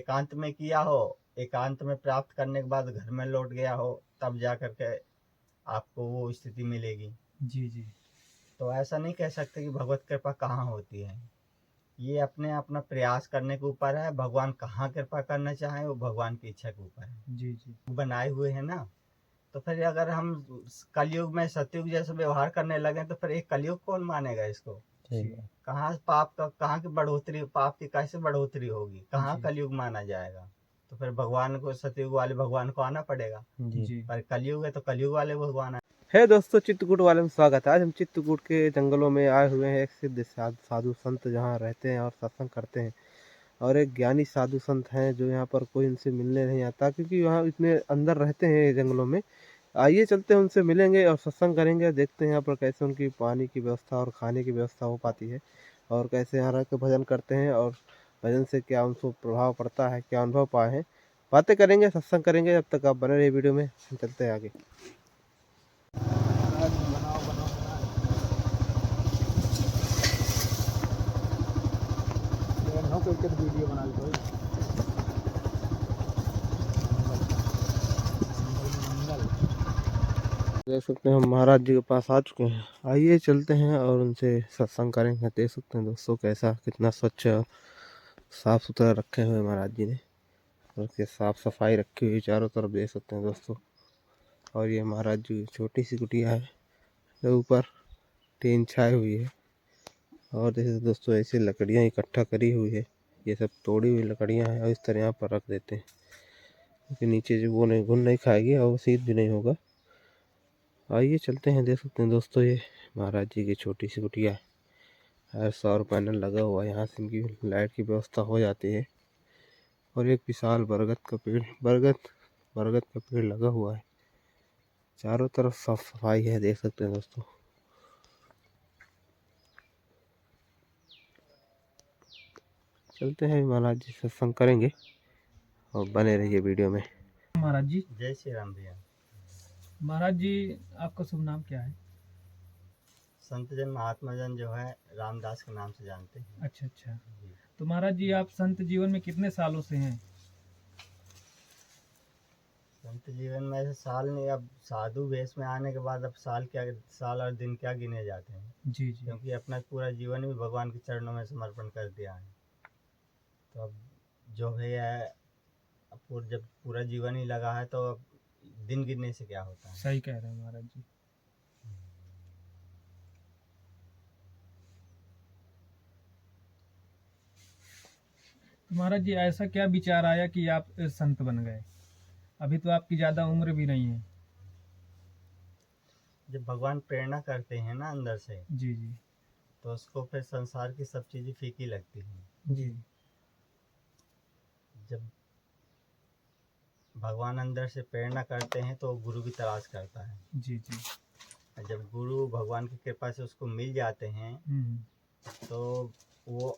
एकांत में किया हो, एकांत में प्राप्त करने के बाद घर में लौट गया हो, तब जा करके आपको वो स्थिति मिलेगी। जी जी। तो ऐसा नहीं कह सकते कि भगवत कृपा कहाँ होती है। ये अपने अपना प्रयास करने के ऊपर है। भगवान कहाँ कृपा करना चाहे वो भगवान की इच्छा के ऊपर है। जी जी। बनाए हुए है ना। तो फिर अगर हम कलयुग में सतयुग जैसा व्यवहार करने लगे तो फिर एक कलयुग कौन मानेगा इसको। जी कहाँ पाप का कहाँ की बढ़ोतरी, पाप की कैसे बढ़ोतरी होगी, कहाँ जी कलयुग माना जाएगा। तो फिर भगवान को, सतयुग वाले भगवान को आना पड़ेगा। जी। पर कलयुग है तो कलयुग वाले भगवान है। है दोस्तों, चित्रकूट वाले में स्वागत है। आज हम चित्रकूट के जंगलों में आए हुए हैं। एक सिद्ध साधु संत जहाँ रहते हैं और सत्संग करते हैं, और एक ज्ञानी साधु संत हैं जो यहाँ पर कोई उनसे मिलने नहीं आता, क्योंकि वहाँ इतने अंदर रहते हैं जंगलों में। आइए चलते हैं, उनसे मिलेंगे और सत्संग करेंगे। देखते हैं यहाँ पर कैसे उनकी पानी की व्यवस्था और खाने की व्यवस्था हो पाती है, और कैसे यहाँ रह के भजन करते हैं, और भजन से क्या उनको प्रभाव पड़ता है, क्या अनुभव पाए हैं। बातें करेंगे, सत्संग करेंगे। जब तक आप बने रहिए वीडियो में, हम चलते हैं आगे। वीडियो बना लो। देख सकते हैं हम महाराज जी के पास आ चुके हैं। आइए चलते हैं और उनसे सत्संग करेंगे। देख सकते हैं दोस्तों कैसा, कितना स्वच्छ और साफ सुथरा रखे हुए महाराज जी ने, और उसकी साफ सफाई रखी हुई चारों तरफ, देख सकते हैं दोस्तों। और ये महाराज जी की छोटी सी कुटिया है जो ऊपर टीन छाई हुई है, और जैसे दोस्तों ऐसी लकड़ियाँ इकट्ठा करी हुई है। ये सब तोड़ी हुई लकड़ियाँ हैं और इस तरह यहाँ पर रख देते हैं, क्योंकि नीचे जो वो नहीं घुन नहीं खाएगी और वो शीत भी नहीं होगा। आइए चलते हैं। देख सकते हैं दोस्तों, ये महाराज जी की छोटी सी कुटिया है। सौर पैनल लगा हुआ है, यहाँ से इनकी लाइट की व्यवस्था हो जाती है। और एक विशाल बरगद का पेड़, बरगद का पेड़ लगा हुआ है। चारों तरफ साफ सफाई है, देख सकते हैं दोस्तों। चलते हैं, महाराज जी सत्संग करेंगे, और बने रहिए वीडियो में। महाराज जी। जय श्री राम भैया। महाराज जी, आपका शुभ नाम क्या है? संत जन महात्मा जन जो है रामदास के नाम से जानते हैं। अच्छा अच्छा। तो महाराज जी, आप संत जीवन में कितने सालों से हैं? संत जीवन में ऐसे साल नहीं, अब साधु वेश में आने के बाद अब साल क्या, साल और दिन क्या गिने जाते हैं। जी जी। क्योंकि अपना पूरा जीवन भी भगवान के चरणों में समर्पण कर दिया है। तो अब जो भी है, अब जब पूरा जीवन ही लगा है तो अब दिन गिनने से क्या होता है। सही कह रहे हैं महाराज जी। तो महाराज जी, ऐसा क्या विचार आया कि आप संत बन गए? अभी तो आपकी ज्यादा उम्र भी नहीं है। जब भगवान प्रेरणा करते हैं ना अंदर से, जी जी। तो उसको फिर संसार की सब चीज़ें फीकी लगती हैं। जी जब भगवान अंदर से प्रेरणा करते हैं तो गुरु की तलाश करता है। जी जी। और जब गुरु भगवान की कृपा से उसको मिल जाते हैं तो वो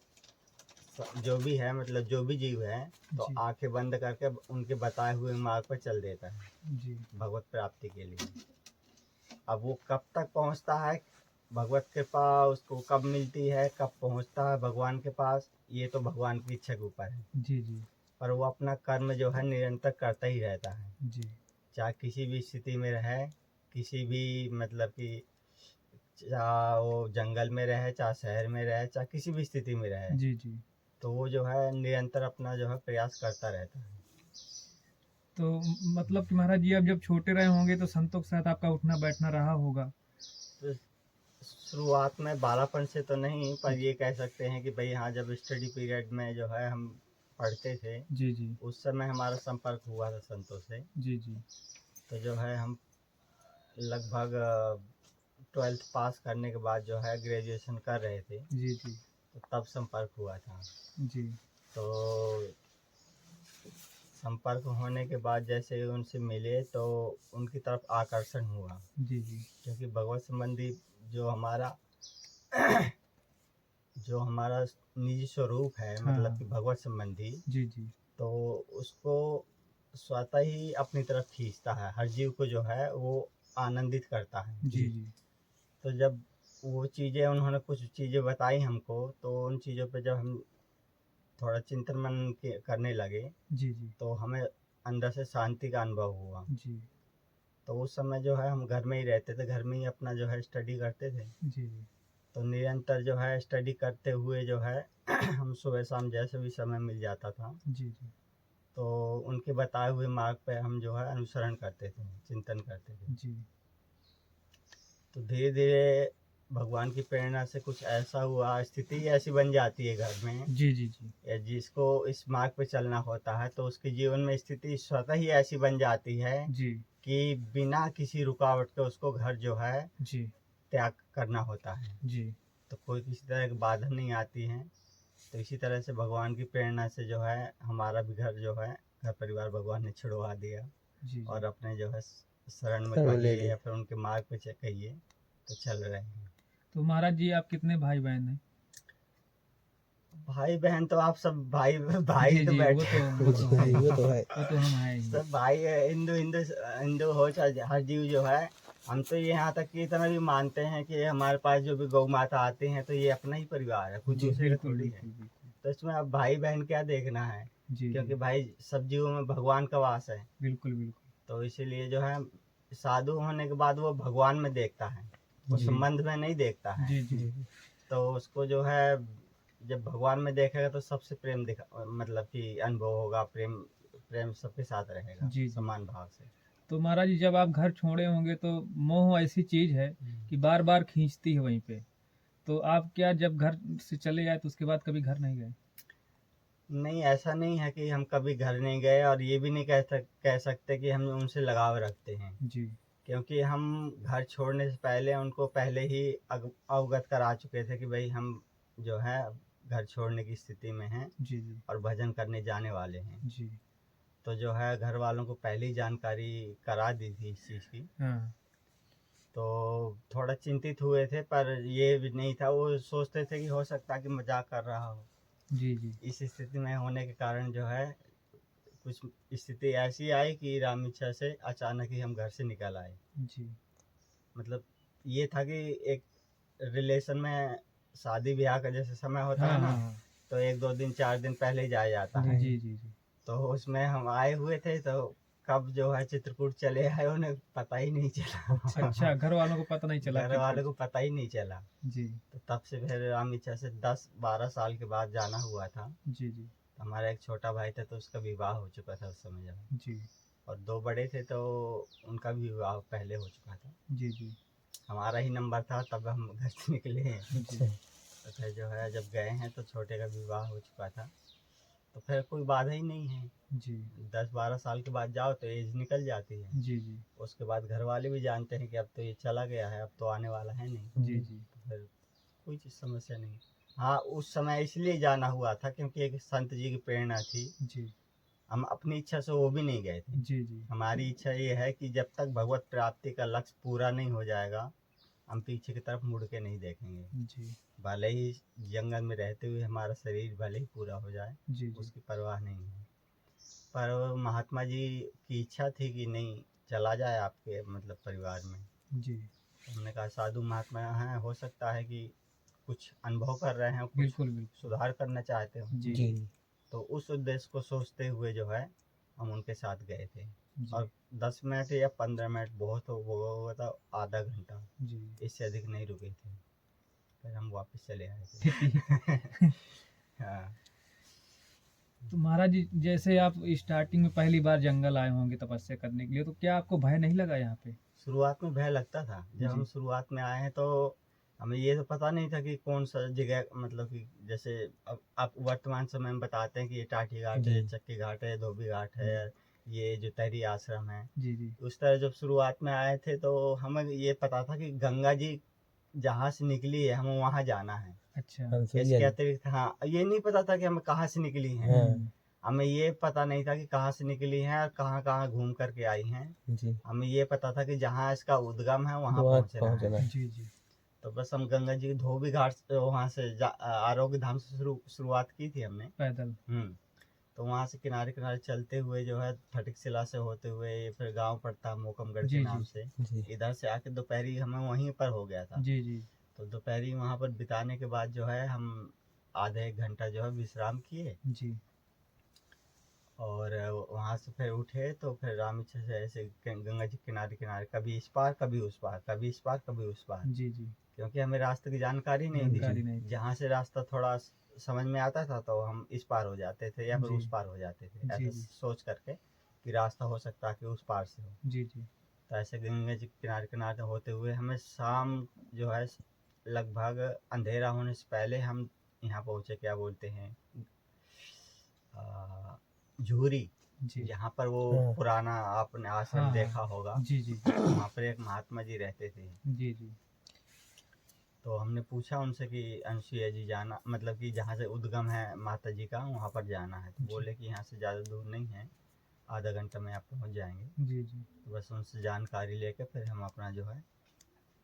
जो भी है, मतलब जो भी जीव है, तो जी आंखें बंद करके उनके बताए हुए मार्ग पर चल देता है जी। भगवत प्राप्ति के लिए। अब वो कब तक पहुंचता है, भगवत कृपा उसको कब मिलती है, कब पहुंचता है भगवान के पास, ये तो भगवान की इच्छा के ऊपर है। जी जी। पर वो अपना कर्म जो है निरंतर करता ही रहता है, जी चाहे किसी भी स्थिति में रहे, किसी भी मतलब कि चाहे वो जंगल में रहे, चाहे शहर में रहे, चाहे किसी भी स्थिति में रहे, जी। जी। तो वो जो है निरंतर अपना जो है प्रयास करता रहता है। तो मतलब कि महाराज जी, आप जब छोटे रहे होंगे तो संतों के साथ आपका उठना बैठना रहा होगा। तो शुरुआत में बालापन से तो नहीं, पर ये कह सकते हैं कि भाई हाँ, जब स्टडी पीरियड में जो है हम पढ़ते थे, जी जी। उस समय हमारा संपर्क हुआ था संतों से। जी जी। तो जो है हम लगभग 12th पास करने के बाद जो है ग्रेजुएशन कर रहे थे, जी जी। तो तब संपर्क हुआ था। जी तो संपर्क होने के बाद जैसे ही उनसे मिले तो उनकी तरफ आकर्षण हुआ, जी। जी क्योंकि भगवत संबंधी जो हमारा जो हमारा निजी स्वरूप है, हाँ मतलब हाँ। कि भगवत संबंधी, जी जी। तो उसको स्वतः ही अपनी तरफ खींचता है। हर जीव को जो है वो आनंदित करता है। जी जी। तो जब वो चीज़ें, उन्होंने कुछ चीज़ें बताई हमको, तो उन चीज़ों पे जब हम थोड़ा चिंतन मनन करने लगे जी जी तो हमें अंदर से शांति का अनुभव हुआ। जी तो उस समय जो है हम घर में ही रहते थे, घर में ही अपना जो है स्टडी करते थे। जी जी तो निरंतर जो है स्टडी करते हुए जो है हम सुबह शाम जैसे भी समय मिल जाता था जी जी तो उनके बताए हुए मार्ग पे हम जो है अनुसरण करते थे, चिंतन करते थे। जी तो धीरे धीरे भगवान की प्रेरणा से कुछ ऐसा हुआ, स्थिति ऐसी बन जाती है घर में जी जी जी या जिसको इस मार्ग पे चलना होता है तो उसके जीवन में स्थिति स्वतः ही ऐसी बन जाती है जी कि बिना किसी रुकावट के उसको घर जो है जी त्याग करना होता है। जी तो कोई किसी तरह की बाधा नहीं आती है। तो इसी तरह से भगवान की प्रेरणा से जो है हमारा भी घर जो है, घर परिवार भगवान ने छुड़वा दिया जी और अपने जो है शरण में शरण ले कहिए लिए। या फिर उनके मार्ग पे कहिए तो चल रहे हैं। तो महाराज जी आप कितने भाई बहन हैं? भाई बहन तो आप सब भाई भाई जी तो जी बैठे वो तो है वो तो है। वो तो हम हैं ही। सब भाई है, हिंदू हिंदू हिंदू हो चाहे हर जीव जो है। हम तो यहाँ तक कि इतना भी मानते हैं कि हमारे पास जो भी गौ माता आते हैं तो ये अपना ही परिवार है, कोई जी दूसरे का बिल्कुल थोड़ी है। बिल्कुल बिल्कुल तो इसमें अब भाई बहन क्या देखना है, जी क्योंकि जी भाई सब जीवों में भगवान का वास है। बिल्कुल बिल्कुल तो इसीलिए जो है साधु होने के बाद वो भगवान में देखता है, वो जी संबंध में नहीं देखता है। जी जी तो उसको जो है जब भगवान में देखेगा तो सबसे प्रेम दिखा मतलब कि अनुभव होगा, प्रेम प्रेम सबके साथ रहेगा जी जी समान भाव से। तो महाराज जी जब आप घर छोड़े होंगे तो मोह ऐसी चीज है कि बार बार खींचती है वहीं पे। तो आप क्या जब घर से चले आए तो उसके बाद कभी घर नहीं गए? नहीं, ऐसा नहीं है कि हम कभी घर नहीं गए और ये भी नहीं कह सकते कि हम उनसे लगाव रखते हैं, जी क्योंकि हम घर छोड़ने से पहले उनको पहले ही अवगत करा चुके थे कि भाई हम जो है घर छोड़ने की स्थिति में हैं जी जी और भजन करने जाने वाले हैं। जी तो जो है घर वालों को पहले ही जानकारी करा दी थी इस चीज़ की। हाँ तो थोड़ा चिंतित हुए थे, पर ये भी नहीं था, वो सोचते थे कि हो सकता है कि मजाक कर रहा हो। जी जी इस स्थिति में होने के कारण जो है कुछ स्थिति ऐसी आई कि राम इच्छा से अचानक ही हम घर से निकल आए। जी मतलब ये था कि एक रिलेशन में शादी ब्याह का जैसे समय होता हाँ है ना, हाँ तो 1 2 दिन 4 दिन पहले ही जाया जाता हाँ है। जी जी जी तो उसमें हम आए हुए थे तो कब जो है चित्रकूट चले आए उन्हें पता ही नहीं चला। अच्छा घर वालों को पता नहीं चला घर कि वालों को पता ही नहीं चला। जी तो तब से फिर राम इच्छा से 10 12 साल के बाद जाना हुआ था। जी जी तो हमारा एक छोटा भाई था तो उसका विवाह हो चुका था उस समय जब, जी और 2 बड़े थे तो उनका भी विवाह पहले हो चुका था। जी जी हमारा ही नंबर था तब हम घर से निकले हैं। जी तो फिर जो है जब गए हैं तो छोटे का विवाह हो चुका था, तो फिर कोई बाधा ही नहीं है। जी 10 12 साल के बाद जाओ तो एज निकल जाती है। जी जी उसके बाद घर वाले भी जानते हैं कि अब तो ये चला गया है, अब तो आने वाला है नहीं। जी जी तो फिर कोई चीज़ समस्या नहीं। हाँ, उस समय इसलिए जाना हुआ था क्योंकि एक संत जी की प्रेरणा थी। जी हम अपनी इच्छा से वो भी नहीं गए थे। जी जी हमारी इच्छा ये है कि जब तक भगवत प्राप्ति का लक्ष्य पूरा नहीं हो जाएगा हम पीछे की तरफ मुड़ के नहीं देखेंगे। जी भले ही जंगल में रहते हुए हमारा शरीर भले ही पूरा हो जाए, जी जी उसकी परवाह नहीं है। पर महात्मा जी की इच्छा थी कि नहीं, चला जाए आपके मतलब परिवार में। जी हमने कहा साधु महात्मा हैं, हो सकता है कि कुछ अनुभव कर रहे हैं, कुछ बिल्कुल बिल्कुल सुधार करना चाहते हो। जी जी तो उस उद्देश्य को सोचते हुए जो है हम उनके साथ गए थे। जी और 10 मिनट या 15 मिनट बहुत हुआ था, आधा घंटा, जी इससे अधिक नहीं रुके थे। फिर हम वापस चले आए थे। हाँ। तो महाराज जी जैसे आप स्टार्टिंग में पहली बार जंगल आए होंगे तपस्या करने के लिए तो क्या आपको भय नहीं लगा यहाँ पे? शुरुआत में भय लगता था। जब हम जी शुरुआत में आए हैं तो हमें ये तो पता नहीं था कि कौन सा जगह, मतलब कि जैसे अब आप वर्तमान समय में बताते हैं कि ये टाटी घाट है, जी। चक्की घाट है, धोबी घाट है, ये जो तहरी आश्रम है। जी जी उस तरह जब शुरुआत में आए थे तो हमें ये पता था कि गंगा जी जहाँ से निकली है हमें वहाँ जाना है। अच्छा इसके अतिरिक्त हाँ, ये नहीं पता था कि हमें कहाँ से निकली हैं। हमें ये पता नहीं था कि कहाँ से निकली हैं और कहाँ कहाँ घूम करके आई हैं। जी हमें ये पता था कि जहाँ इसका उद्गम है वहाँ वहाँ पहुँचना है। पहुँचना है। जी जी तो बस हम गंगा जी के धोबी घाट से वहाँ से आरोग्य धाम से शुरुआत की थी हमने। पैदल तो वहाँ से किनारे किनारे चलते हुए जो है फटिकशिला से होते हुए ये फिर गांव पड़ता मोकमगढ़ जी के जी नाम से, जी इधर से आके दोपहरी हमें वहीं पर हो गया था। जी जी तो दोपहरी वहाँ पर बिताने के बाद जो है हम आधे एक घंटा जो है विश्राम किए जी और वहाँ से फिर उठे तो फिर रामेश्वर से ऐसे गंगा जी किनारे किनारे कभी इस पार कभी उस पार, कभी इस पार कभी उस पार, जी जी क्योंकि हमें रास्ते की जानकारी नहीं जानकारी थी। नहीं थी। जहाँ से रास्ता थोड़ा समझ में आता था तो हम इस पार हो जाते थे या फिर जी उस पार हो जाते थे, जी ऐसा जी सोच करके कि रास्ता हो सकता है कि उस पार से हो। जी जी तो ऐसे गंगा जी किनारे किनारे होते हुए हमें शाम जो है लगभग अंधेरा होने से पहले हम यहाँ पहुँचे, क्या बोलते हैं, झूरी, जी जहाँ पर वो हाँ। पुराना आपने आश्रम हाँ देखा हाँ होगा, जी जी वहाँ पर एक महात्मा जी रहते थे। जी जी तो हमने पूछा उनसे कि अनसुईया जी जाना, मतलब कि जहाँ से उद्गम है माता जी का वहाँ पर जाना है। तो जी बोले कि यहाँ से ज़्यादा दूर नहीं है, आधा घंटा में आप पहुँच जाएंगे। जी जी तो बस उनसे जानकारी लेके फिर हम अपना जो है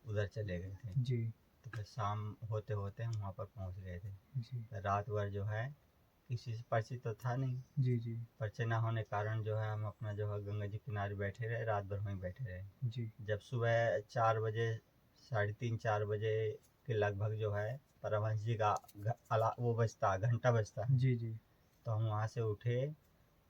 उधर चले गए थे। जी तो फिर शाम होते होते हम वहाँ पर पहुँच गए थे। जी फिर रात भर जो है किसी से परिचित तो था नहीं, जी जी परिचय ना होने के कारण जो है हम अपना जो है गंगा जी किनारे बैठे रहे, रात भर वहीं बैठे रहे। जी जब सुबह 4 बजे, 3:30-4 बजे के लगभग जो है परमहंस जी का वो बजता, घंटा बजता है। जी जी तो हम वहाँ से उठे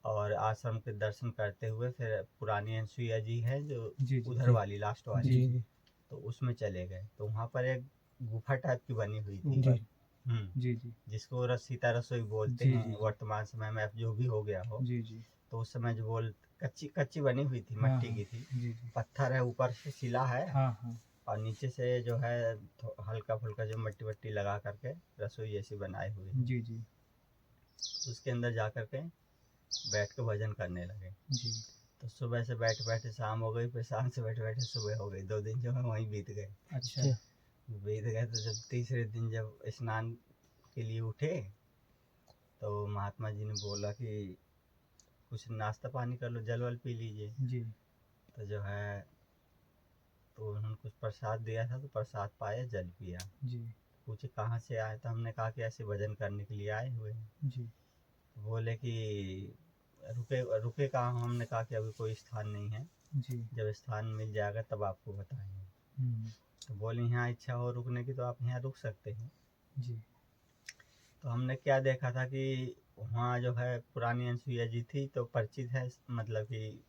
और आश्रम के दर्शन करते हुए फिर पुरानी अनसुईया जी है जो जी जी उधर वाली लास्ट वाली, जी जी जी जी तो उसमें चले गए। तो वहाँ पर एक गुफा टाइप की बनी हुई थी। ऊपर हम्म, जी जी जिसको सीता रसोई बोलते जी हैं जी जी वर्तमान समय में, अब जो भी हो गया हो। जी जी तो उस समय जो बोल कच्ची कच्ची बनी हुई थी, हाँ मट्टी हाँ की थी, जी जी पत्थर है, ऊपर से शिला है हाँ हाँ और नीचे से जो है हल्का फुल्का जो मट्टी वट्टी लगा करके रसोई जैसी बनाई हुई है। जी जी उसके अंदर जा करके बैठ के भजन करने लगे। जी तो सुबह से बैठे बैठे शाम हो गई, फिर शाम से बैठे बैठे सुबह हो गई। 2 दिन जो है वहीं बीत गए। अच्छा अच्छा बीत गए तो जब तीसरे दिन जब स्नान के लिए उठे तो महात्मा जी ने बोला कि कुछ नाश्ता पानी कर लो, जल वल पी लीजिए। जी तो जो है तो उन्होंने कुछ प्रसाद दिया था, तो प्रसाद पाया, जल पिया। जी पूछे कहाँ से आए, तो हमने कहा कि ऐसे भजन करने के लिए आए हुए हैं। जी तो बोले कि रुके रुके कहाँ, हमने कहा कि अभी कोई स्थान नहीं है, जी जब स्थान मिल जाएगा तब आपको बताएंगे। हम्म, तो बोले यहाँ इच्छा हो रुकने की तो आप यहाँ रुक सकते हैं। जी तो हमने क्या देखा था कि वहाँ जो है पुरानी अनसुईया जी थी तो परिचित है, मतलब कि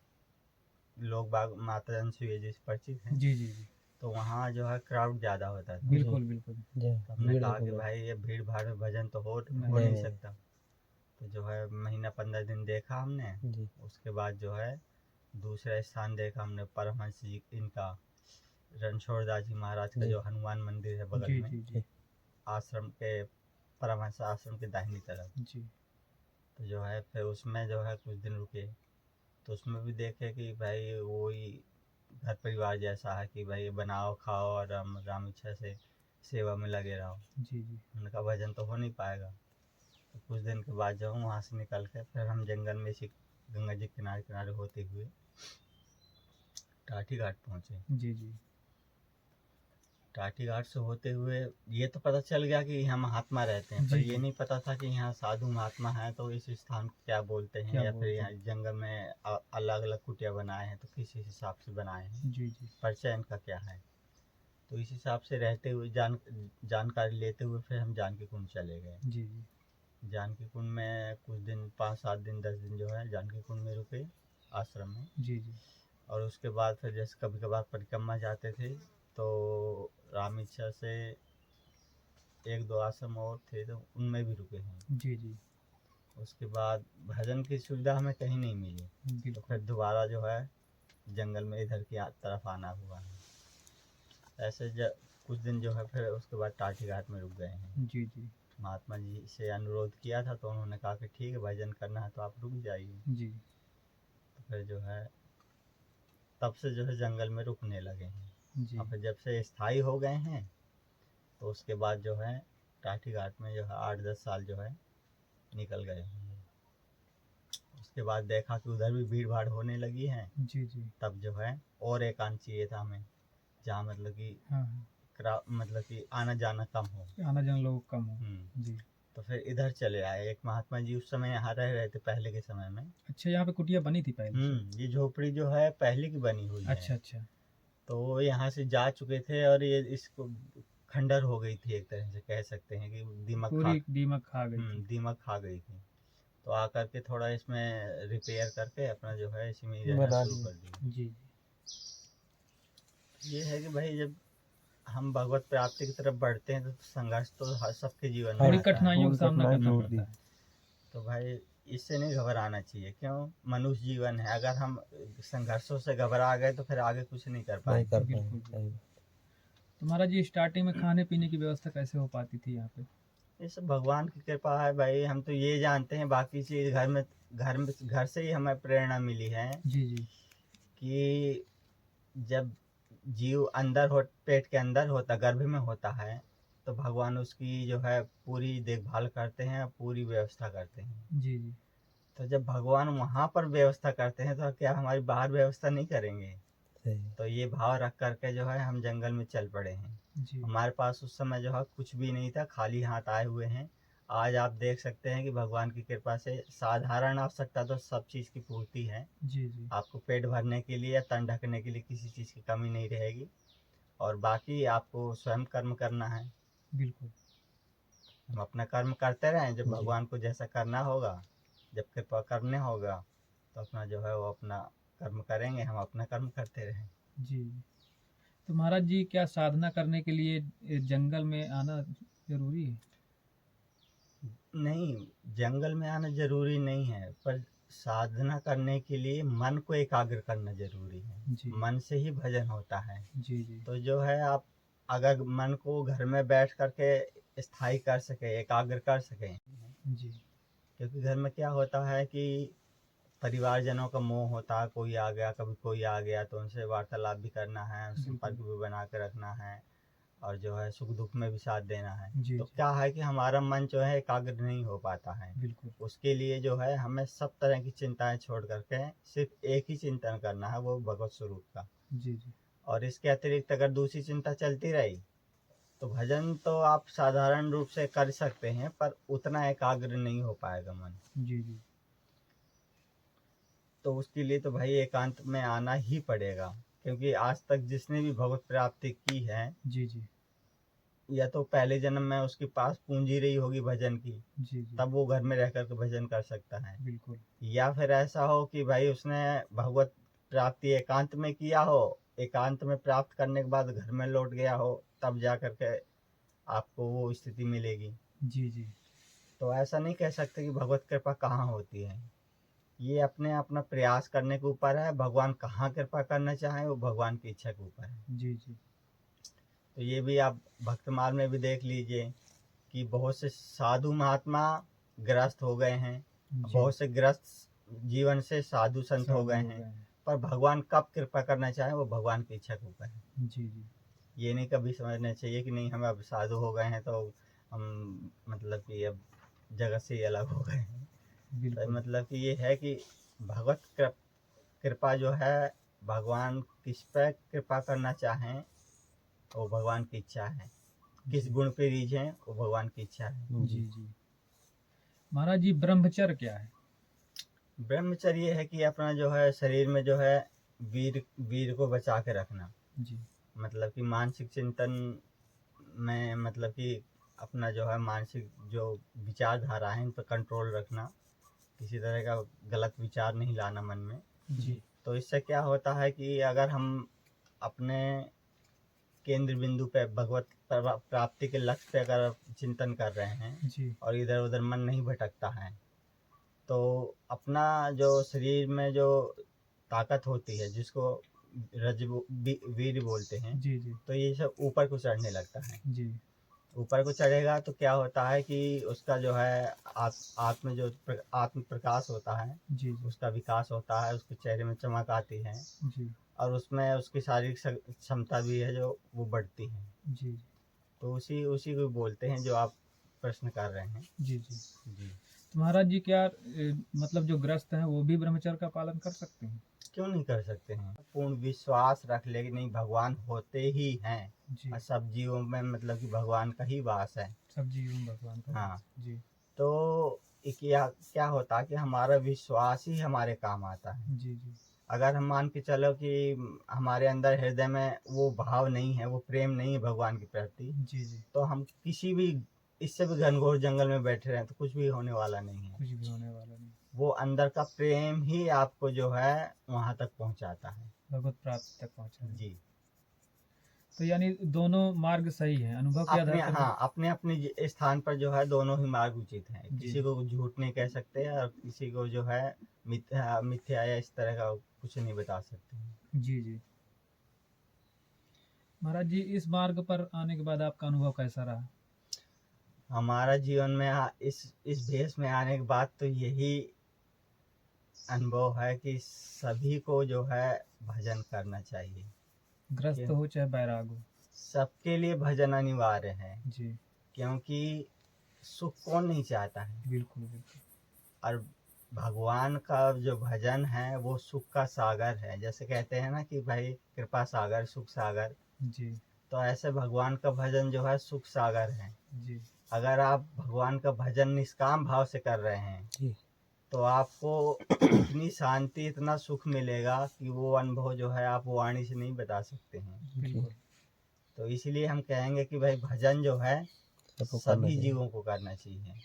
लोग बाग माता अनसुईया जी से परिचित हैं। जी जी जी तो वहाँ जो है क्राउड ज़्यादा होता था। बिल्कुल बिल्कुल जी तो हमने भीड़ कहा कि होगी भाई ये भीड़ भाड़ में भजन तो हो नहीं नहीं नहीं सकता। तो जो है महीना 15 दिन देखा हमने। जी उसके बाद जो है दूसरा स्थान देखा हमने, परमहंस जी इनका रणछोड़ दास जी महाराज का जी जो हनुमान मंदिर है बगल जी में, जी जी आश्रम के, परमहंस आश्रम के दाहिनी तरफ। जी तो जो है फिर उसमें जो है कुछ दिन रुके। तो उसमें भी देखे कि भाई वही घर परिवार जैसा है कि भाई बनाओ खाओ और राम इच्छा से सेवा में लगे रहो। जी जी उनका भजन तो हो नहीं पाएगा। तो कुछ दिन के बाद जो हूँ वहाँ से निकल के फिर हम जंगल में इसी गंगा जी किनारे किनारे होते हुए टाटी घाट पहुँचे। जी जी टाटी घाट से होते हुए ये तो पता चल गया कि यहाँ महात्मा रहते हैं, पर जी, ये जी। नहीं पता था कि यहाँ साधु महात्मा हैं। तो इस स्थान को क्या बोलते हैं, क्या या फिर बोलते यहाँ हैं? जंगल में अलग अलग कुटिया बनाए हैं तो किस हिसाब से बनाए हैं, जी जी परिचय इनका क्या है। तो इस हिसाब से रहते हुए जानकारी लेते हुए फिर हम जानकी कुंड चले गए। जी जी जानकी कुंड में कुछ दिन, 5-7 दिन 10 दिन जो है जानकी कुंड में रुके आश्रम में। जी जी और उसके बाद फिर जैसे कभी कभार परिक्रमा जाते थे तो राम इच्छा से 1-2 आश्रम और थे तो उनमें भी रुके हैं। जी जी उसके बाद भजन की सुविधा हमें कहीं नहीं मिली, तो फिर बिल्कुल दोबारा जो है जंगल में इधर की तरफ आना हुआ है। ऐसे कुछ दिन जो है फिर उसके बाद टाटी घाट में रुक गए हैं। जी जी महात्मा जी से अनुरोध किया था तो उन्होंने कहा कि ठीक है भजन करना है तो आप रुक जाइए। जी तो फिर जो है तब से जो है जंगल में रुकने लगे हैं। जी और फिर जब से स्थायी हो गए हैं तो उसके बाद जो है टाटी घाट में जो है 8-10 साल जो है निकल गए होंगे। उसके बाद देखा कि उधर भी भीड़ भाड़ होने लगी है। जी जी तब जो है और एकांत चाहिए था हमें, जहाँ मतलब कि हाँ हाँ मतलब कि आना जाना कम हो। आना जाना लोग कम हो हम्म, जी तो फिर इधर चले आए। एक महात्मा जी उस समय यहाँ रह रहे थे पहले के समय में। अच्छा यहाँ पे कुटिया बनी थी पहले से ये झोपड़ी जो है पहले की बनी हुई है। अच्छा अच्छा तो वो यहाँ से जा चुके थे और ये इसको खंडर हो गई थी, एक तरह से कह सकते हैं कि पूरी दीमक खा गई थी। दीमक खा गई थी। तो आकर के थोड़ा इसमें रिपेयर करके अपना जो है इसी में रहना बना शुरू लिया। कर दिया। जी ये है कि भाई जब हम भगवत प्राप्ति की तरफ बढ़ते हैं तो संघर्ष तो हर सबके जीवन में थोड़ी आता है। कठिनाइयों का पूरी सामना कठिनाई करना छोड़ पड़ता दी। है। तो भाई इससे नहीं घबराना चाहिए। क्यों? मनुष्य जीवन है, अगर हम संघर्षों से घबरा गए तो फिर आगे कुछ नहीं कर नहीं पाएंगे। कर बिल्कुल, पाएंगे। बिल्कुल। सही बात। तो महाराज जी स्टार्टिंग में खाने पीने की व्यवस्था कैसे हो पाती थी यहाँ पे? ये सब भगवान की कृपा है भाई। हम तो ये जानते हैं, बाकी चीज घर से ही हमें प्रेरणा मिली है जी जी कि जब जीव अंदर हो, पेट के अंदर होता, गर्भ में होता है, तो भगवान उसकी जो है पूरी देखभाल करते हैं, पूरी व्यवस्था करते हैं। जी जी तो जब भगवान वहां पर व्यवस्था करते हैं तो क्या हमारी बाहर व्यवस्था नहीं करेंगे? सही। तो ये भाव रख करके जो है हम जंगल में चल पड़े हैं। जी हमारे पास उस समय जो है कुछ भी नहीं था, खाली हाथ आए हुए हैं। आज आप देख सकते हैं कि भगवान की कृपा से साधारण आवश्यकता तो सब चीज़ की पूर्ति है। जी जी आपको पेट भरने के लिए या तन ढकने के लिए किसी चीज़ की कमी नहीं रहेगी। और बाकी आपको स्वयं कर्म करना है। बिल्कुल। हम अपना कर्म करते रहें, जब जी। भगवान को जैसा करना होगा, जब कृपा करने होगा, तो अपना जो है वो अपना कर्म करेंगे, हम अपना कर्म करते रहें। जी तो महाराज जी क्या साधना करने के लिए जंगल में आना जरूरी है? नहीं, जंगल में आना जरूरी नहीं है, पर साधना करने के लिए मन को एकाग्र करना जरूरी है। जी मन से ही भजन होता है। जी जी तो जो है आप अगर मन को घर में बैठ करके स्थायी कर सके, एकाग्र कर सकें, जी क्योंकि घर में क्या होता है कि परिवारजनों का मोह होता है, कोई आ गया, कभी कोई आ गया, तो उनसे वार्तालाप भी करना है, संपर्क बिल्कुल। भी बना के रखना है, और जो है सुख दुख में भी साथ देना है। जी तो जी क्या है कि हमारा मन जो है एकाग्र नहीं हो पाता है। बिल्कुल। उसके लिए जो है हमें सब तरह की चिंताएं छोड़ करके सिर्फ एक ही चिंतन करना है, वो भगवत स्वरूप का। जी जी और इसके अतिरिक्त अगर दूसरी चिंता चलती रही तो भजन तो आप साधारण रूप से कर सकते हैं, पर उतना एकाग्र नहीं हो पाएगा मन। जी जी तो उसके लिए तो भाई एकांत में आना ही पड़ेगा, क्योंकि आज तक जिसने भी भगवत प्राप्ति की है, जी जी या तो पहले जन्म में उसके पास पूंजी रही होगी भजन की, जी जी तब वो घर में रह करके भजन कर सकता है। बिल्कुल। या फिर ऐसा हो कि भाई उसने भगवत प्राप्ति एकांत में किया हो, एकांत में प्राप्त करने के बाद घर में लौट गया हो, तब जा करके आपको वो स्थिति मिलेगी। जी जी तो ऐसा नहीं कह सकते कि भगवत कृपा कहाँ होती है। ये अपने अपना प्रयास करने के ऊपर है। भगवान कहाँ कृपा करना चाहे वो भगवान की इच्छा के ऊपर है। जी जी तो ये भी आप भक्तमाल में भी देख लीजिए कि बहुत से साधु महात्मा ग्रस्त हो गए हैं, जी बहुत से ग्रस्त जीवन से साधु संत हो साधु गए हो हैं, गए हैं। पर भगवान कब कृपा करना चाहे वो भगवान की इच्छा के ऊपर है। जी जी ये नहीं कभी समझना चाहिए कि नहीं हम अब साधु हो गए हैं तो हम मतलब कि अब जगत से ही अलग हो गए हैं। तो बिल्कुल। मतलब कि ये है कि भगवत कृपा जो है, भगवान किस पे कृपा करना चाहें वो भगवान की इच्छा है, किस जी गुण पे रीझें वो भगवान की इच्छा है। जी जी महाराज जी ब्रह्मचर्य क्या है? ब्रह्मचर्य है कि अपना जो है शरीर में जो है वीर वीर को बचा के रखना। जी मतलब कि मानसिक चिंतन में, मतलब कि अपना जो है मानसिक जो विचारधारा है इन पर कंट्रोल रखना, किसी तरह का गलत विचार नहीं लाना मन में। जी तो इससे क्या होता है कि अगर हम अपने केंद्र बिंदु पे भगवत प्राप्ति के लक्ष्य पे अगर चिंतन कर रहे हैं जी और इधर उधर मन नहीं भटकता है, तो अपना जो शरीर में जो ताकत होती है जिसको वीर बोलते हैं, जी जी तो ये सब ऊपर को चढ़ने लगता है। जी ऊपर को चढ़ेगा तो क्या होता है कि उसका जो है आत्म प्रकाश होता है, जी जी उसका विकास होता है, उसके चेहरे में चमक आती है, जी और उसमें उसकी शारीरिक क्षमता भी है जो वो बढ़ती है। जी तो उसी उसी को बोलते हैं जो आप प्रश्न कर रहे हैं। जी जी जी। तो महाराज जी क्या मतलब जो ग्रस्त हैं वो भी ब्रह्मचर्य का पालन कर सकते हैं? क्यों नहीं कर सकते हैं? पूर्ण विश्वास रख ले कि नहीं भगवान होते ही हैं, जी और सब जीवों में मतलब कि भगवान का ही वास है। सब जीवन भगवान का हाँ। वास। जी तो क्या क्या होता है कि हमारा विश्वास ही हमारे काम आता है। जी जी अगर हम मान के चलो कि हमारे अंदर हृदय में वो भाव नहीं है, वो प्रेम नहीं है भगवान के प्रति, जी जी, तो हम किसी भी इससे भी घनघोर जंगल में बैठे रहे तो कुछ भी होने वाला नहीं है। कुछ भी होने वाला नहीं। वो अंदर का प्रेम ही आपको जो है वहां तक पहुंचाता है। भगवत प्राप्ति तक पहुंचना है। जी, तो यानी दोनों मार्ग सही है, अनुभव के अपने आधार पर। हाँ अपने अपने स्थान पर जो है दोनों ही मार्ग उचित हैं। जी। किसी को झूठ नहीं कह सकते और किसी को जो है मिथ्या मिथ्या या इस तरह का कुछ नहीं बता सकते हैं। जी जी। महाराज जी, इस मार्ग पर आने के बाद आपका अनुभव कैसा रहा? हमारा जीवन में इस भेष में आने के बाद तो यही अनुभव है कि सभी को जो है भजन करना चाहिए। ग्रस्त क्यों? हो चाहे बैराग हो। सबके लिए भजन अनिवार्य है, जी, क्योंकि सुख कौन नहीं चाहता है। बिल्कुल बिल्कुल। और भगवान का जो भजन है वो सुख का सागर है। जैसे कहते हैं ना कि भाई कृपा सागर सुख सागर, जी तो ऐसे भगवान का भजन जो है सुख सागर है। जी अगर आप भगवान का भजन निष्काम भाव से कर रहे हैं जी। तो आपको इतनी शांति इतना सुख मिलेगा कि वो अनुभव जो है आप वाणी से नहीं बता सकते हैं। बिल्कुल। तो इसलिए हम कहेंगे कि भाई भजन जो है सबको करना सभी चाहिए। जीवों को करना चाहिए,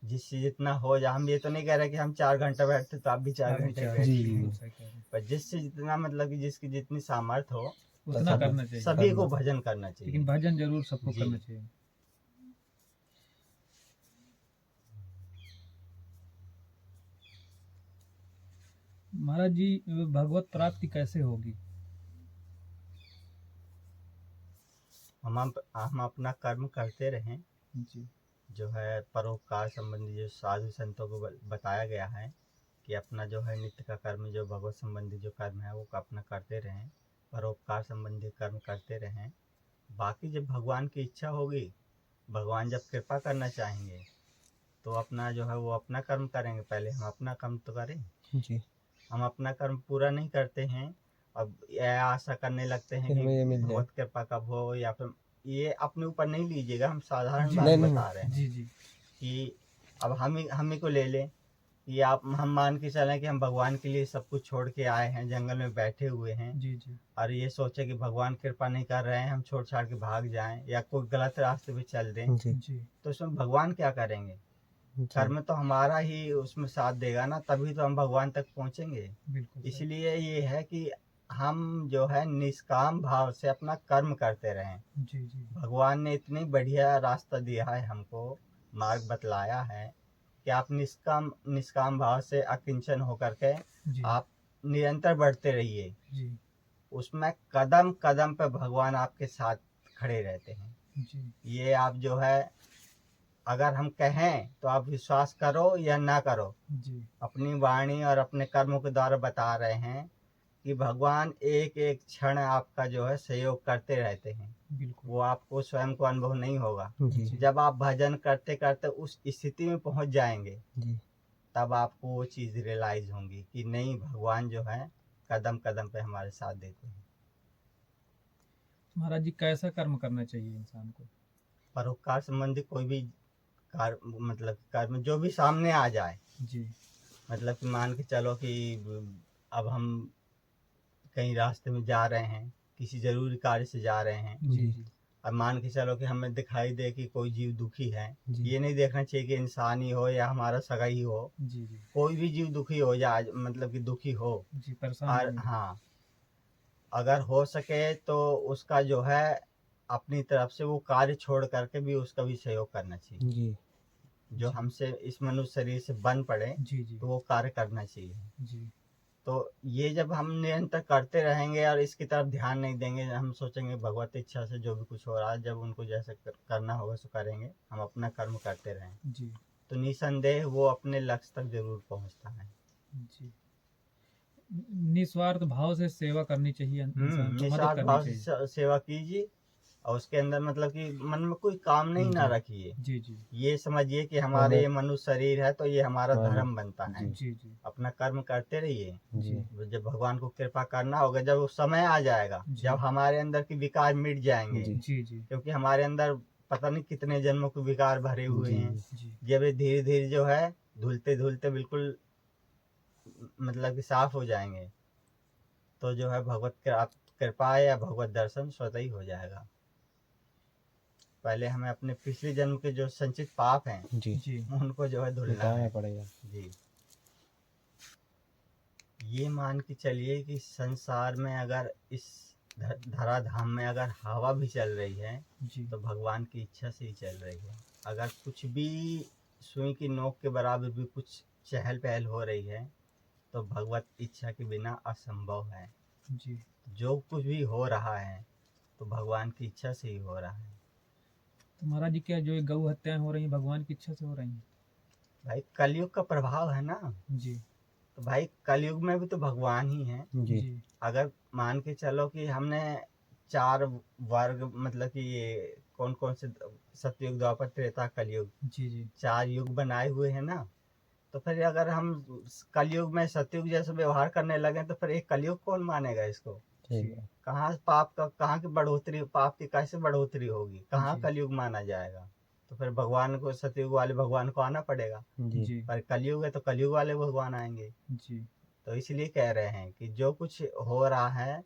जिससे जितना हो जाए। हम ये तो नहीं कह रहे कि हम 4 घंटा बैठते तो आप भी 4 घंटे जी, जी, बैठिए, जी। सही कह रहे हैं। पर जिससे जितना मतलब कि जिसकी जितनी सामर्थ्य हो उतना सब- करना चाहिए, सभी को भजन करना लेकिन चाहिए। भजन जरूर सबको जी। करना चाहिए। महाराज जी, भगवत प्राप्ति कैसे होगी? हम अपना कर्म करते रहें, जी जो है परोपकार संबंधी जो साधु संतों को बताया गया है कि अपना जो है नित्य का कर्म जो भगवत संबंधी जो कर्म है वो अपना करते रहें, परोपकार संबंधी कर्म करते रहें। बाकी जब भगवान की इच्छा होगी, भगवान जब कृपा करना चाहेंगे तो अपना जो है वो अपना कर्म करेंगे। पहले हम अपना कर्म तो करें। जी। हम अपना कर्म पूरा नहीं करते हैं, अब यह आशा करने लगते हैं कि हमें ये कि मिल जाए। भगवत कृपा कब हो, या फिर ये अपने ऊपर नहीं लीजिएगा, हम साधारण जी, बात नहीं, नहीं, बता रहे हैं जी जी कि अब हम ही को ले लें कि आप हम मान के चलें कि हम भगवान के लिए सब कुछ छोड़ के आए हैं, जंगल में बैठे हुए हैं, जी जी और ये सोचे कि भगवान कृपा नहीं कर रहे हैं, हम छोड़ छाड़ के भाग जाएं या कोई गलत रास्ते पे चल दें, जी, जी। तो उसमें भगवान क्या करेंगे? जी। कर्म तो हमारा ही उसमें साथ देगा ना, तभी तो हम भगवान तक पहुंचेंगे। बिल्कुल सही। इसलिए ये है कि हम जो है निष्काम भाव से अपना कर्म करते रहें। जी जी भगवान ने इतनी बढ़िया रास्ता दिया है हमको, मार्ग बतलाया है कि आप निष्काम भाव से अकिंचन होकर के जी आप निरंतर बढ़ते रहिए। जी उसमें कदम कदम पे भगवान आपके साथ खड़े रहते हैं। जी ये आप जो है अगर हम कहें तो आप विश्वास करो या ना करो, जी अपनी वाणी और अपने कर्मों के द्वारा बता रहे हैं कि भगवान एक एक क्षण आपका जो है सहयोग करते रहते हैं। बिल्कुल। वो आपको स्वयं को अनुभव नहीं होगा। जी, जब आप भजन करते करते उस स्थिति में पहुंच जाएंगे जी। तब आपको वो चीज़ रियलाइज होंगी कि नहीं, भगवान जो है कदम कदम पे हमारे साथ देते हैं। महाराज जी, कैसा कर्म करना चाहिए इंसान को? परोपकार संबंधी कोई भी कार्य, मतलब कर्म जो भी सामने आ जाए, जी मतलब कि मान के चलो कि अब हम कहीं रास्ते में जा रहे हैं, किसी जरूरी कार्य से जा रहे हैं, जी जी। जी अब मान के चलो कि हमें दिखाई दे कि कोई जीव दुखी है, जी। ये नहीं देखना चाहिए कि इंसान ही हो या हमारा सगा ही हो, जी जी कोई भी जीव दुखी हो जाए, मतलब कि दुखी हो, जी, परेशान और नहीं। हाँ अगर हो सके तो उसका जो है अपनी तरफ से वो कार्य छोड़ करके भी उसका भी सहयोग करना चाहिए। जी। जो जी। हमसे इस मनुष्य शरीर से बन पड़े जी जी तो वो कार्य करना चाहिए। जी तो ये जब हम निरंतर करते रहेंगे और इसकी तरफ ध्यान नहीं देंगे, हम सोचेंगे भगवत इच्छा से जो भी कुछ हो रहा है, जब उनको जैसे करना होगा सो करेंगे, हम अपना कर्म करते रहें, जी तो निसंदेह वो अपने लक्ष्य तक जरूर पहुंचता है। जी। निस्वार्थ भाव से सेवा करनी चाहिए, इंसान को मदद निस्वार्थ करनी भाव चाहिए। से सेवा कीजिए, और उसके अंदर मतलब कि मन में कोई काम नहीं ना जी। रखिए। जी जी ये समझिए कि हमारे ये मनुष्य शरीर है तो ये हमारा हमारा- धर्म बनता है। जी। जी जी अपना कर्म करते रहिए। जी। जब भगवान को कृपा करना होगा, जब वो समय आ जाएगा, जी। जब हमारे अंदर की विकार मिट जाएंगे, जी। जी जी क्योंकि हमारे अंदर पता नहीं कितने जन्मों के विकार भरे हुए जी। हैं, जी जब ये धीरे धीरे जो है धुलते धुलते बिल्कुल मतलब कि साफ हो जाएंगे, तो जो है भगवत कृपा या भगवत दर्शन स्वतः ही हो जाएगा। पहले हमें अपने पिछले जन्म के जो संचित पाप हैं जी जी उनको जो है धुलना मिटाना है। पड़ेगा। जी, ये मान के चलिए कि संसार में अगर इस धराधाम में अगर हवा भी चल रही है जी तो भगवान की इच्छा से ही चल रही है। अगर कुछ भी सुई की नोक के बराबर भी कुछ चहल पहल हो रही है तो भगवत इच्छा के बिना असंभव है। जी। जो कुछ भी हो रहा है तो भगवान की इच्छा से ही हो रहा है। तो महाराज जी, क्या जो ये गौ हत्याएं हो रही हैं भगवान की इच्छा से हो रही हैं? भाई कलयुग का प्रभाव है ना। जी तो भाई कलयुग में भी तो भगवान ही है। जी जी अगर मान के चलो कि हमने 4 वर्ग, मतलब कि ये कौन कौन से, सतयुग, द्वापर, त्रेता, कलयुग, जी जी 4 युग बनाए हुए हैं ना। तो फिर अगर हम कलयुग में सतयुग जैसा व्यवहार करने लगे तो फिर एक कलयुग कौन मानेगा इसको? सही जी बात। कहाँ पाप का, कहाँ की बढ़ोतरी, पाप की कैसे बढ़ोतरी होगी? कहाँ जी कलयुग माना जाएगा? तो फिर भगवान को, सतयुग वाले भगवान को आना पड़ेगा। जी जी पर कलयुग है तो कलयुग वाले भगवान आएंगे। जी तो इसलिए कह रहे हैं कि जो कुछ हो रहा है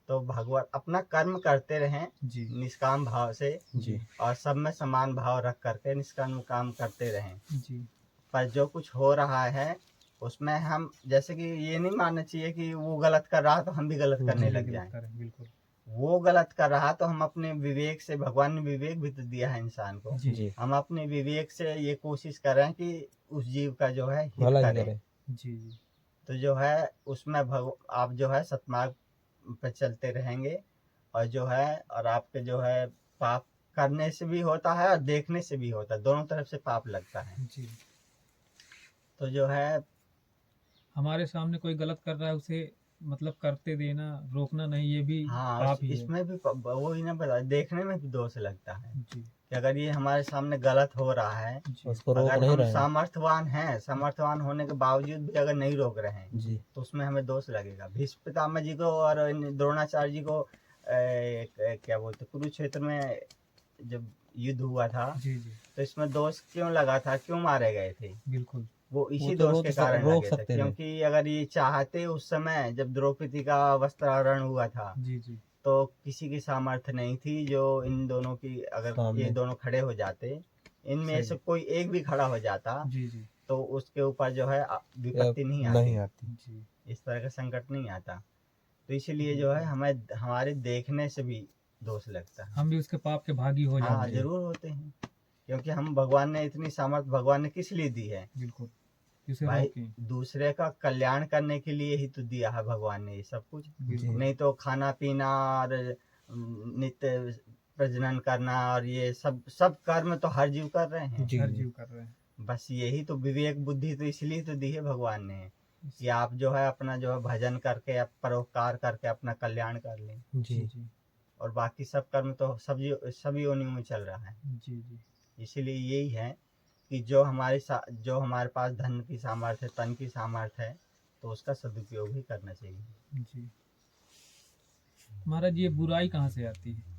तो भगवान अपना कर्म करते रहें जी निष्काम भाव से, जी और सब में समान भाव रख करके निष्काम काम करते रहें। जी पर जो कुछ हो रहा है उसमें हम, जैसे कि ये नहीं मानना चाहिए कि वो गलत कर रहा तो हम भी गलत करने हम भी लग गलत जाएं। करें, बिल्कुल। वो गलत कर रहा तो हम अपने विवेक से, भगवान ने विवेक भी तो दिया है इंसान को, जी जी हम अपने विवेक से ये कोशिश करें कि उस जीव का जो है हित भला ही करें। करे। जी जी तो जो है उसमें आप जो है सतमार्ग पे चलते रहेंगे, और जो है, और आपके जो है पाप करने से भी होता है और देखने से भी होता है, दोनों तरफ से पाप लगता है। जी। तो जो है, हमारे सामने कोई गलत कर रहा है उसे मतलब करते देना, रोकना नहीं, ये भी हाँ, पाप ही है। इसमें भी वो ही ना बता, देखने में भी दोष लगता है जी कि अगर ये हमारे सामने गलत हो रहा है, जी उसको रोक अगर नहीं हम रहे हैं। सामर्थ्यवान हैं, सामर्थ्यवान होने के बावजूद भी अगर नहीं रोक रहे हैं जी तो उसमें हमें दोष लगेगा। भीष्म पितामह जी को और द्रोणाचार्य जी को क्या बोलते, कुरुक्षेत्र में जब युद्ध हुआ था जी जी तो इसमें दोष क्यों लगा था, क्यों मारे गए थे? बिल्कुल। वो वो इसी तो दोष के कारण रोक लगे थे, सकते थे। क्योंकि अगर ये चाहते उस समय जब द्रौपदी का वस्त्राहरण हुआ था जी जी तो किसी की सामर्थ्य नहीं थी जो इन दोनों की, अगर ये सामने दोनों खड़े हो जाते, इनमें सही। से कोई एक भी खड़ा हो जाता जी जी तो उसके ऊपर जो है या विपत्ति नहीं नहीं आती, आती। जी। इस तरह का संकट नहीं आता। तो इसीलिए जो है बिल्कुल। हमें हमारे देखने से भी दोष लगता है। हम भी उसके पाप के भागी हो हाँ, जाते हैं। जरूर होते हैं, क्योंकि हम, भगवान ने इतनी सामर्थ्य भगवान ने किस लिए दी है? बिल्कुल, इसे भाई रोकें। दूसरे का कल्याण करने के लिए ही तो दिया है भगवान ने ये सब कुछ। बिल्कुल। नहीं तो खाना पीना और नित्य प्रजनन करना और ये सब सब कर्म तो हर जीव कर रहे हैं। जी हर जीव कर रहे हैं। बस यही तो विवेक बुद्धि तो इसलिए तो दी है भगवान ने कि आप जो है अपना जो है भजन करके, आप परोपकार करके अपना कल्याण कर लें, जी जी जी और बाकी सब कर्म तो सभी योनियों में चल रहा है। जी जी इसीलिए यही है कि जो हमारे पास धन की सामर्थ्य है, तन की सामर्थ्य है, तो उसका सदुपयोग ही करना चाहिए। जी। महाराज, ये बुराई कहाँ से आती है?